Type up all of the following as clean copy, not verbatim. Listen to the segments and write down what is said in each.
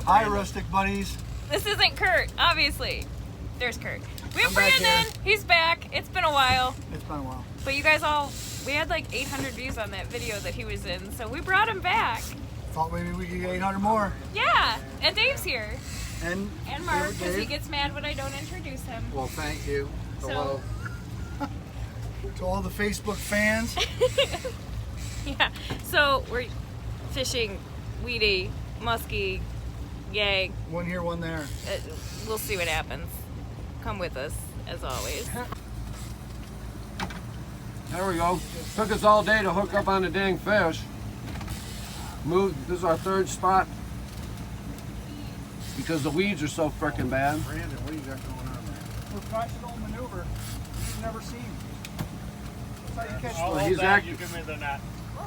Hi, rustic buddies. This isn't Kurt, obviously. There's Kurt. We have Brandon. He's back. It's been a while. It's been a while. But you guys we had like 800 views on that video that he was in, so we brought him back. Thought maybe we could get 800 more. Yeah, and Dave's here. And Mark, because he gets mad when I don't introduce him. Well, thank you. Hello. To all the Facebook fans. Yeah, so we're fishing weedy, musky, yay. One here, one there. We'll see what happens. Come with us, as always. There we go. Took us all day to hook up on the dang fish. This is our third spot because the weeds are so freaking bad. Brandon, what do you got going on there? Professional maneuver. You've never seen. That's how you catch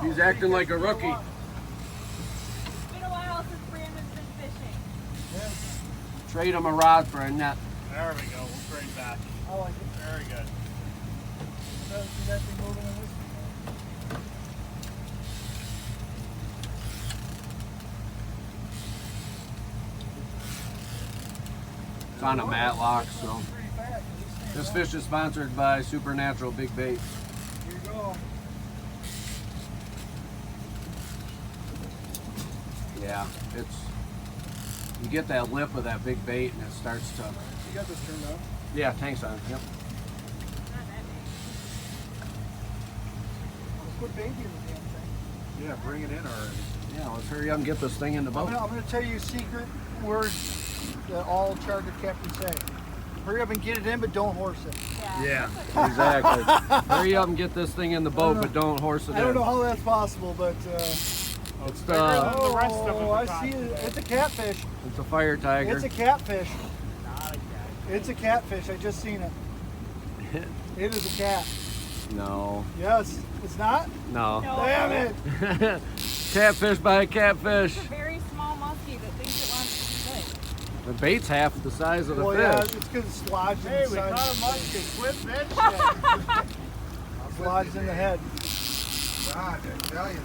He's acting like a rookie. It's been a while since Brandon's been fishing. Yes. Trade him a rod for a net. There we go. We'll trade back. I like it. Very good. See that thing moving in this? It's on a matlock, so. This fish is sponsored by Supernatural Big Bait. Here you go. Yeah, you get that lip of that big bait and it starts to. You got this turned on. Yeah, tanks on. Yep. Let's put baby in the damn thing. Yeah, bring it in already. Yeah, let's hurry up and get this thing in the boat. I'm going to tell you secret words that all charter captains say. Hurry up and get it in, but don't horse it. Yeah, exactly. Hurry up and get this thing in the boat, but don't horse it in. I don't know how that's possible, but It's the rest of them. I see it. It's a catfish. It's a fire tiger. It's a catfish. Not a cat. It's a catfish. I just seen it. It is a cat. No. Yes. It's not? No. Damn it. Catfish by a catfish. It's a very small muskie that thinks it wants to be big. The bait's half the size of the Well, fish. yeah, it's because it's lodged Hey, in we the caught a side. muskie. Quit bitch. It's lodged in the head. God, I tell you,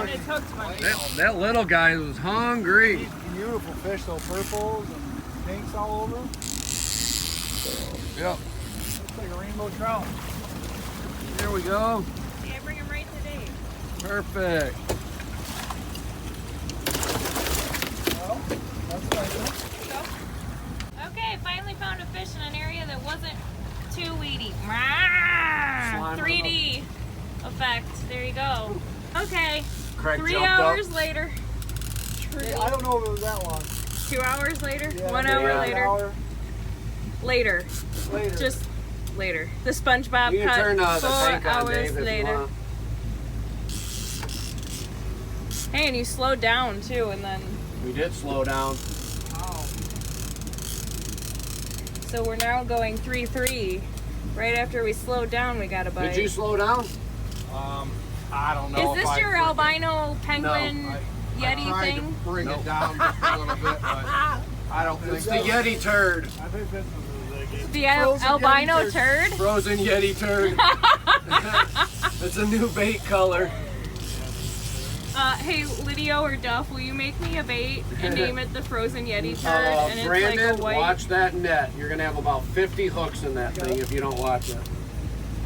And it's hooked funny. that little guy was hungry. These beautiful fish, though. Purples and pinks all over them. Yep. Looks like a rainbow trout. Here we go. Yeah, bring him right today. Perfect. Well, that's nice. Okay, finally found a fish in an area that wasn't too weedy. Slime 3D effect. There you go. Okay. Craig 3 jumped hours up. later. I don't know if it was that long. 2 hours later. Yeah, 1 maybe hour an later. hour Later. later. Just later. The SpongeBob You can cut. turn the 4 tank on, hours Dave, if you later. want. Hey, and you slowed down too, and then We did slow down. so we're now going 3-3. Right after we slowed down, we got a bite. Did you slow down? I don't know. Is this your albino penguin No, Yeti tried thing? to bring it down just a little bit, but I don't think It's the Yeti turd. I think this was really good. The Frozen albino Yeti turd? Frozen Yeti turd. It's a new bait color. Hey, Lydio or Duff, will you make me a bait and name it the Frozen Yeti turd? And it's Brandon, like a white. watch that net. You're gonna have about 50 hooks in that thing if you don't watch it.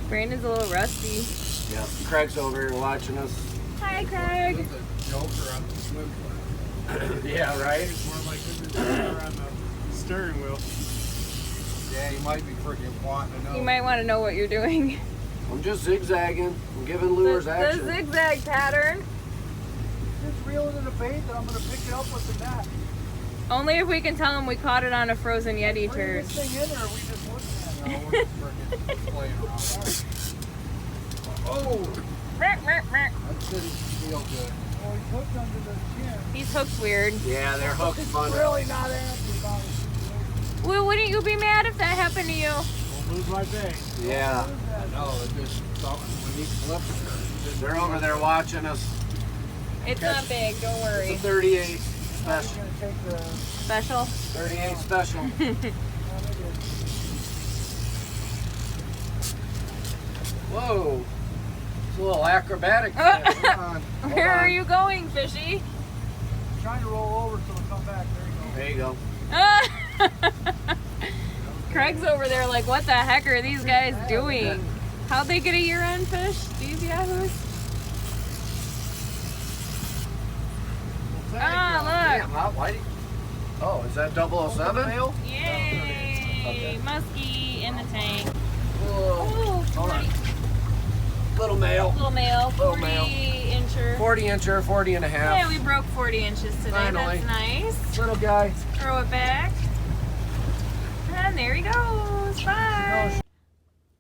Brandon's a little rusty. Yep. Craig's over here watching us. Hi, Craig. The Joker on the swim plan. Yeah, right? It's more like the Joker on the steering wheel. Yeah, he might be freaking wanting to know. You might want to know what you're doing. I'm just zigzagging. I'm giving lures The action. zigzag pattern. Just reeling in a bait, then I'm going to pick it up with the net. Only if we can tell him we caught it on a Frozen Yeti Bring turd. this thing in, or are we just looking at it? No, we're freaking playing around. Oh, Meh, meh, meh. that didn't feel good. Oh, he's hooked under the chin. He's hooked weird. Yeah, they're hooked fun. Really not happy about it. Well, wouldn't you be mad if that happened to you? Won't lose my bait. Yeah. I know, it just something when he flips it. They're over there watching us. It's not big, don't It's worry. a 38 I'm special. going to take the... Special? 38 special. Whoa. It's a little acrobatic. Where are you going, fishy? trying to roll over so it'll come back. There you go. There you go. Craig's over there like, what the heck are these guys doing? How'd they get a year-end fish? These yahoos? Ah, Damn, how, why do you, oh, is that 007? Male? look! Yay! Muskie in the tank. Whoa. Ooh, 40. Little male. Little male, 40 Little male. incher. 40 incher, 40 and a half. Yeah, we broke 40 inches today. Finally. That's nice. Little guy. Throw it back. And there he goes. Bye.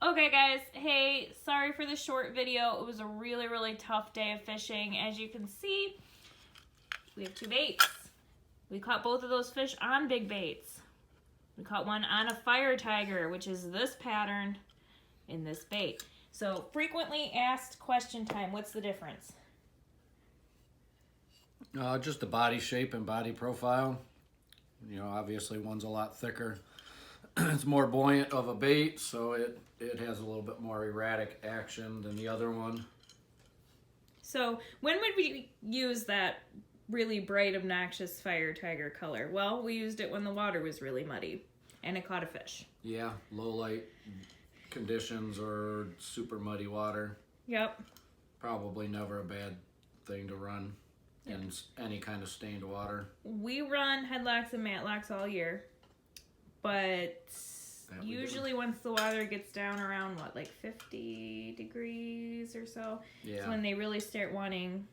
Okay, guys. Hey, sorry for the short video. It was a really, really tough day of fishing. As you can see, we have 2 baits. We caught both of those fish on big baits. We caught one on a fire tiger, which is this pattern in this bait. So, frequently asked question time. What's the difference? Just the body shape and body profile. You know, obviously one's a lot thicker. It's more buoyant of a bait, so it has a little bit more erratic action than the other one. So, when would we use that really bright, obnoxious fire tiger color? Well, we used it when the water was really muddy and it caught a fish. Yeah, low light conditions or super muddy water. Yep. Probably never a bad thing to run in any kind of stained water. We run headlocks and matlocks all year, but we usually once the water gets down around, what, like 50 degrees or so, Yeah. is when they really start wanting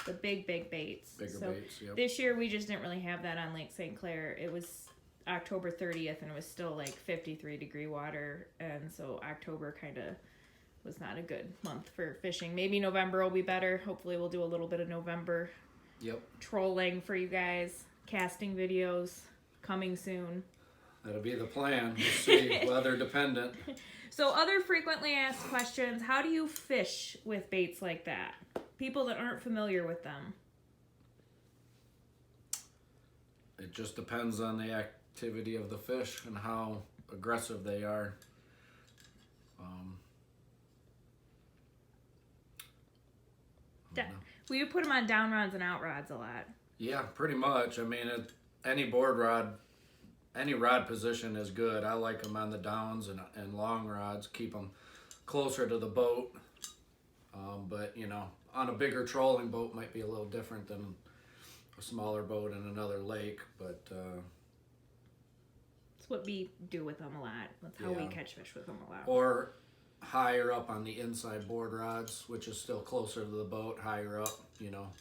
the big baits. Bigger So baits, yep. this year we just didn't really have that on Lake St. Clair. It was October 30th and it was still like 53 degree water, and so October kind of was not a good month for fishing. Maybe November will be better. Hopefully we'll do a little bit of November Yep. trolling for you guys. Casting videos coming soon. That'll be the plan. We'll see. Weather dependent. So other frequently asked questions, how do you fish with baits like that? People that aren't familiar with them. It just depends on the activity of the fish and how aggressive they are. We would put them on down rods and out rods a lot. Yeah, pretty much. I mean, any board rod, any rod position is good. I like them on the downs and long rods. Keep them closer to the boat. But, you know, on a bigger trolling boat might be a little different than a smaller boat in another lake. But That's what we do with them a lot. That's how we Yeah. catch fish with them a lot. or higher up on the inside board rods, which is still closer to the boat, higher up, you know.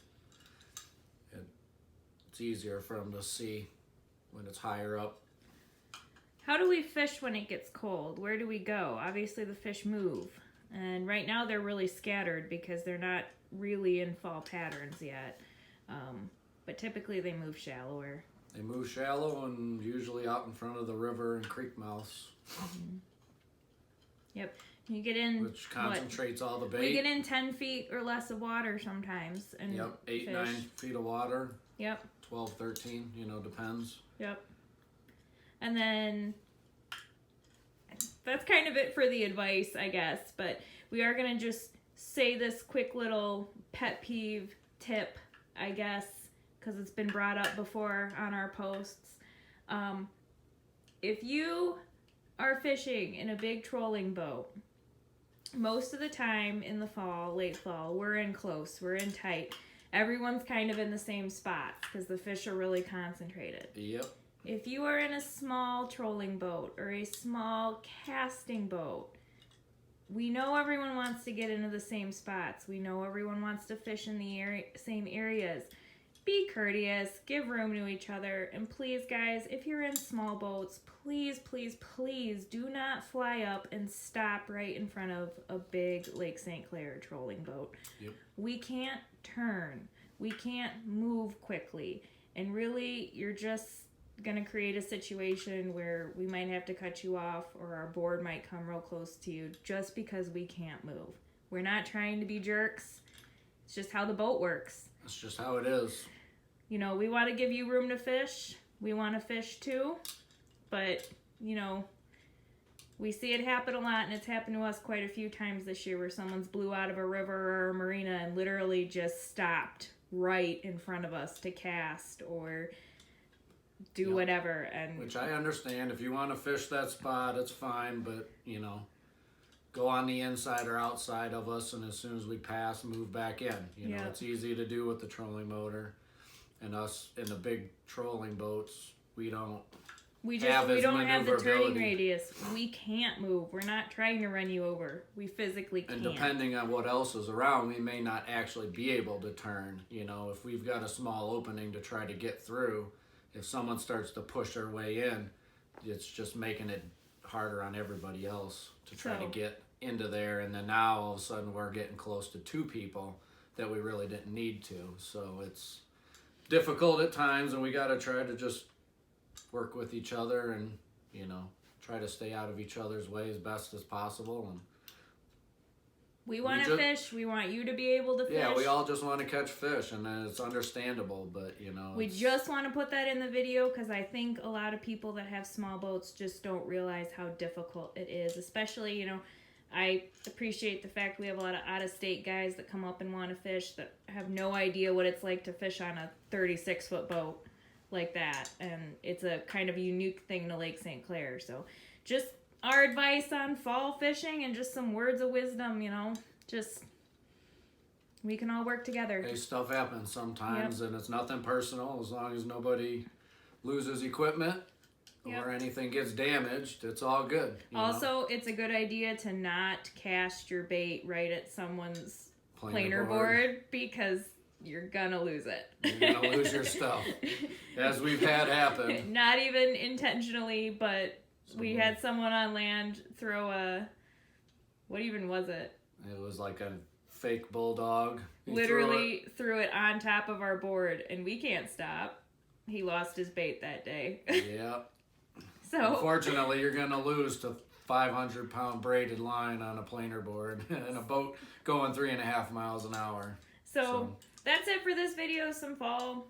It's easier for them to see when it's higher up. How do we fish when it gets cold? Where do we go? Obviously the fish move. And right now they're really scattered because they're not really in fall patterns yet. But typically they move shallower. They move shallow and usually out in front of the river and creek mouths, Yep. You get in, which concentrates all the bait. we get in 10 feet or less of water sometimes. And Yep, 8, fish. 9 feet of water, Yep, 12, 13, you know, depends. yep. And then that's kind of it for the advice, I guess. But we are going to just say this quick little pet peeve tip, I guess, because it's been brought up before on our posts. If you are fishing in a big trolling boat, most of the time in the fall, late fall, we're in close, we're in tight. Everyone's kind of in the same spots because the fish are really concentrated. Yep. If you are in a small trolling boat or a small casting boat, we know everyone wants to get into the same spots. We know everyone wants to fish in the same areas. Be courteous, give room to each other, and please, guys, if you're in small boats, please, please, please do not fly up and stop right in front of a big Lake St. Clair trolling boat. Yep. We can't turn. We can't move quickly. And really, you're just going to create a situation where we might have to cut you off or our board might come real close to you just because we can't move. We're not trying to be jerks. It's just how the boat works. That's just how it is. You know, we want to give you room to fish. We want to fish too. But, you know, we see it happen a lot, and it's happened to us quite a few times this year where someone's blew out of a river or a marina and literally just stopped right in front of us to cast or do Yep. whatever. And Which I understand. If you want to fish that spot, it's fine, but you know, go on the inside or outside of us, and as soon as we pass, move back in. You know, Yep. it's easy to do with the trolling motor, and us in the big trolling boats, we don't. we have his don't have the turning maneuverability. radius. We can't move. We're not trying to run you over. We physically can't. And depending on what else is around, we may not actually be able to turn. You know, if we've got a small opening to try to get through, if someone starts to push their way in, it's just making it harder on everybody else to try to So- get into there. And then now all of a sudden we're getting close to 2 people that we really didn't need to. So it's difficult at times, and we got to try to just work with each other and, you know, try to stay out of each other's way as best as possible. And we want to just- fish. We want you to be able to fish. yeah, we all just want to catch fish, and then it's understandable, but you know, We it's- just want to put that in the video because I think a lot of people that have small boats just don't realize how difficult it is. Especially, you know, I appreciate the fact we have a lot of out-of-state guys that come up and want to fish that have no idea what it's like to fish on a 36-foot boat like that. And it's a kind of a unique thing to Lake St. Clair. So just our advice on fall fishing and just some words of wisdom, you know, just we can all work together. hey, stuff happens sometimes, and it's nothing personal as long as nobody loses equipment Yep. or anything gets damaged. It's all good. You know? Also, it's a good idea to not cast your bait right at someone's planer board. board because you're gonna lose it. You're gonna lose your stuff, as we've had happen. Not even intentionally, but we had someone on land throw a, what even was it? It was like a fake bulldog. He Literally threw it on top of our board, and we can't stop. He lost his bait that day. threw it. Yeah. So Unfortunately, you're gonna lose to 500-pound braided line on a planer board in a boat going 3.5 miles an hour. So that's it for this video. Some fall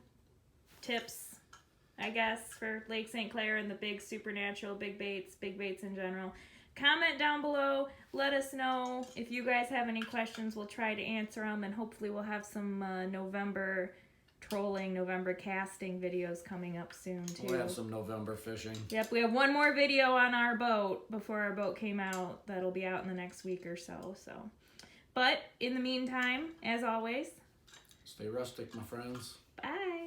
tips, I guess, for Lake St. Clair and the big supernatural big baits in general. Comment down below. Let us know if you guys have any questions. We'll try to answer them, and hopefully we'll have some November trolling, November casting videos coming up soon too. We'll have some November fishing. Yep, we have one more video on our boat before our boat came out that'll be out in the next week or so. But in the meantime, as always, Stay rustic, my friends. bye.